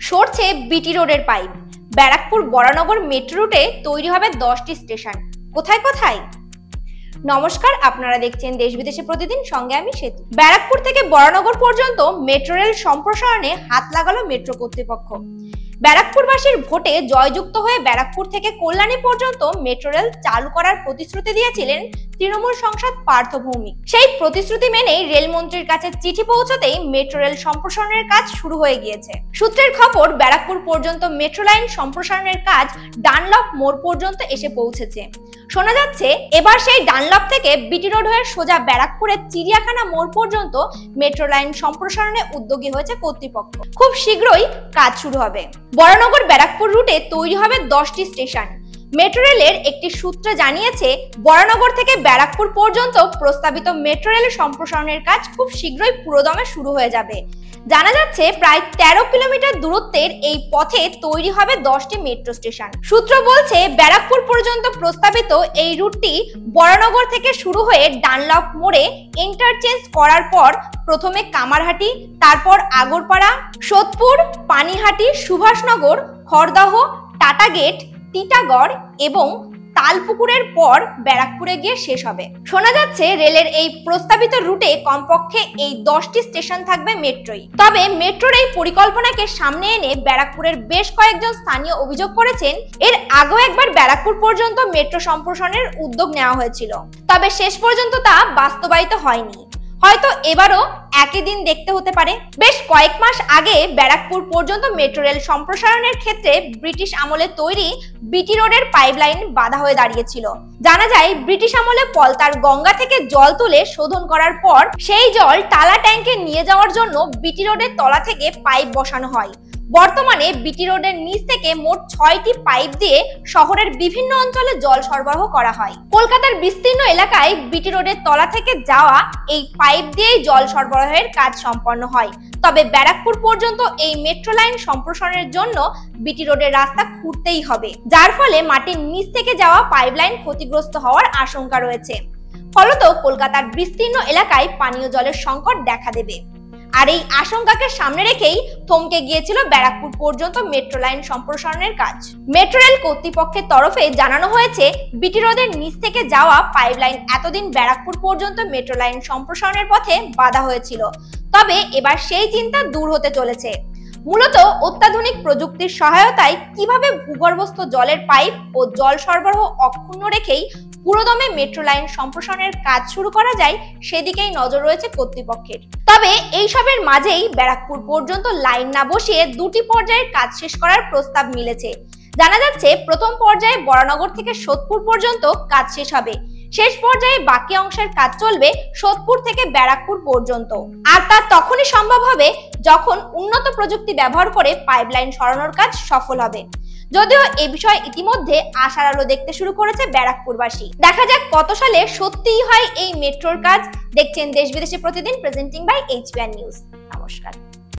সরছে বিটি রোডের pipe. Barrackpore Baranagar metro রুটে তৈরি হবে 10টি স্টেশন। কোথায় কোথায়? নমস্কার, আপনারা দেখছেন দেশ বিদেশে প্রতিদিন, সঙ্গে আমি সেতু। ব্যারাকপুর থেকে বরানগর পর্যন্ত মেট্রো রেল সম্প্রসারণে হাত লাগালো মেট্রো কর্তৃপক্ষ। ব্যারাকপুরবাসীর ভোটে জয়যুক্ত হয়ে ব্যারাকপুর থেকে কল্যাণী পর্যন্ত মেট্রো রেল চালু করার প্রতিশ্রুতি দিয়েছিলেন তৃণমূল সাংসদ পার্থ ভৌমিক। সেই প্রতিশ্রুতি মেনেই রেলমন্ত্রীর কাছে চিঠি পৌঁছতেই মেট্রো রেল সম্প্রসারণের কাজ শুরু হয়ে গিয়েছে। সূত্রের খবর, ব্যারাকপুর পর্যন্ত মেট্রো লাইন সম্প্রসারণের কাজ ডানলপ মোড় পর্যন্ত এসে পৌঁছেছে। শোনা যাচ্ছে এবার সেই ডানলপ থেকে বিটি রোড হয়ে সোজা ব্যারাকপুরের চিড়িয়াখানা মোড় পর্যন্ত মেট্রো লাইন সম্প্রসারণে উদ্যোগী হয়েছে কর্তৃপক্ষ। খুব শীঘ্রই কাজ শুরু হবে। বরানগর ব্যারাকপুর রুটে তৈরি হবে 10টি স্টেশন। মেট্রো রেলের একটি সূত্র জানিয়েছে, বরানগর থেকে ব্যারাকপুর পর্যন্ত প্রস্তাবিত মেট্রো রেল সম্প্রসারণের কাজ খুব শীঘ্রই পুরোদমে শুরু হয়ে যাবে। জানা যাচ্ছে প্রায় 13 কিলোমিটার দূরত্বের এই পথে তৈরি হবে 10টি মেট্রো স্টেশন। সূত্র বলছে, ব্যারাকপুর পর্যন্ত প্রস্তাবিত এই রুটটি বরানগর থেকে শুরু হয়ে ডানলপ মোড়ে ইন্টারচেঞ্জ করার পর প্রথমে কামারহাটি, তারপর আগরপাড়া, সোদপুর, পানিহাটি, সুভাষনগর, খড়দহ, টাটাগেট, টিটাগড় এবং তালপুকুরের পর ব্যারাকপুরে গিয়ে শেষ হবে। শোনা যাচ্ছে রেলের এই প্রস্তাবিত রুটে কমপক্ষে এই 10টি স্টেশন থাকবে মেট্রোই। তবে মেট্রোর এই পরিকল্পনাকে সামনে এনে ব্যারাকপুরের বেশ কয়েকজন স্থানীয় অভিযোগ করেছেন, এর আগেও একবার ব্যারাকপুর পর্যন্ত মেট্রো সম্প্রসারণের উদ্যোগ নেওয়া হয়েছিল, তবে শেষ পর্যন্ত তা বাস্তবায়িত হয়নি। হয়তো এবারও একই দিন দেখতে হতে পারে। বেশ কয়েক মাস আগে ব্যারাকপুর পর্যন্ত মেট্রো রেল সম্প্রসারণের ক্ষেত্রে ব্রিটিশ আমলে তৈরি বিটি রোডের পাইপলাইন বাধা হয়ে দাঁড়িয়েছিল। জানা যায়, ব্রিটিশ আমলে পলতার গঙ্গা থেকে জল তুলে শোধন করার পর সেই জল টালা ট্যাঙ্কে নিয়ে যাওয়ার জন্য বিটি রোডের তলা থেকে পাইপ বসানো হয়। বর্তমানে বিটি রোডের নিচ থেকে মোট 6টি পাইপ দিয়ে শহরের বিভিন্ন অঞ্চলে জল সরবরাহ করা হয়। কলকাতার বিস্তীর্ণ এলাকায় বিটি রোডের তলা থেকে যাওয়া এই পাইপ দিয়েই জল সরবরাহের কাজ সম্পন্ন হয়। তবে ব্যারাকপুর পর্যন্ত এই মেট্রো লাইন সম্প্রসারণের জন্য বিটি রোডের রাস্তা খুঁড়তেই হবে, যার ফলে মাটির নিচ থেকে যাওয়া পাইপলাইন ক্ষতিগ্রস্ত হওয়ার আশঙ্কা রয়েছে। ফলত কলকাতার বিস্তীর্ণ এলাকায় পানীয় জলের সংকট দেখা দেবে। আর এই আশঙ্কাকে সামনে রেখেই থমকে গিয়েছিল ব্যারাকপুর পর্যন্ত মেট্রো লাইন সম্প্রসারণের কাজ। মেট্রো রেল কর্তৃপক্ষের তরফে জানানো হয়েছে, বিটি রোডের নিচ থেকে যাওয়া পাইপলাইন এতদিন ব্যারাকপুর পর্যন্ত মেট্রো লাইন সম্প্রসারণের পথে বাধা হয়েছিল, তবে এবার সেই চিন্তা দূর হতে চলেছে। মূলত অত্যাধুনিক প্রযুক্তির সহায়তায় কিভাবে ভূগর্ভস্থ জলের পাইপ ও জল সরবরাহ অক্ষুণ্ণ রেখেই পুরোদমে মেট্রো লাইন সম্প্রসারণের কাজ শুরু করা যায়, সেদিকেই নজর রয়েছে কর্তৃপক্ষের। তবে এইসবের মাঝেই ব্যারাকপুর পর্যন্ত লাইন না বসিয়ে 2টি পর্যায়ের কাজ শেষ করার প্রস্তাব মিলেছে। জানা যাচ্ছে, প্রথম পর্যায়ে বরানগর থেকে সোদপুর পর্যন্ত কাজ শেষ হবে। শেষ পর্যায়ে বাকি অংশের কাজ চলবে সোদপুর থেকে ব্যারাকপুর পর্যন্ত। আর তা তখনই সম্ভব হবে যখন উন্নত প্রযুক্তি ব্যবহার করে পাইপলাইন সরানোর কাজ সফল হবে। যদিও এ বিষয়ে ইতিমধ্যে আশার আলো দেখতে শুরু করেছে ব্যারাকপুরবাসী। দেখা যাক কত সালে সত্যিই হয় এই মেট্রোর কাজ। দেখছেন দেশ বিদেশে প্রতিদিন, প্রেজেন্টিং বাই HBR নিউজ। নমস্কার।